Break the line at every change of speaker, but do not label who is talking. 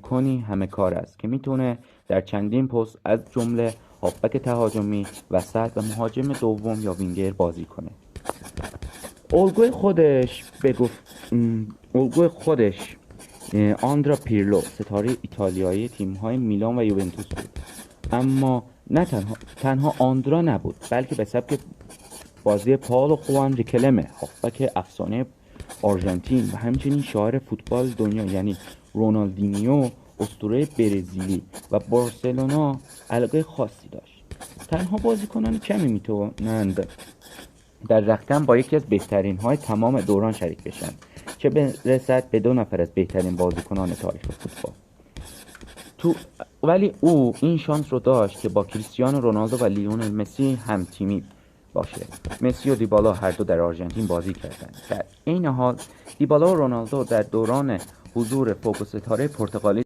بازیکنی همه کار است که میتونه در چندین پست از جمله هافبک تهاجمی، وسط و مهاجم دوم یا وینگر بازی کنه. الگوی خودش آندرا پیرلو، ستاره ایتالیایی تیم‌های میلان و یوونتوس بود. اما نه تنها آندرا نبود، بلکه به سبک بازی پائولو خوان ریکلمه، هافبک افسانه آرژانتین و همچنین شاعر فوتبال دنیا یعنی رونالدینیو، اسطوره برزیلی و بارسلونا علاقه خاصی داشت. تنها بازیکنان کمی میتوانند در رختکن با یکی از بهترین های تمام دوران شریک بشن، چه برسد به 2 نفر از بهترین بازیکنان تاریخ فوتبال. ولی او این شانس رو داشت که با کریستیانو رونالدو و لیونل مسی هم تیمی باشه. مسی و دیبالا هر دو در آرژانتین بازی کردند. در این حال دیبالا و رونالدو در دوران حضور فوق الستاره پرتغالی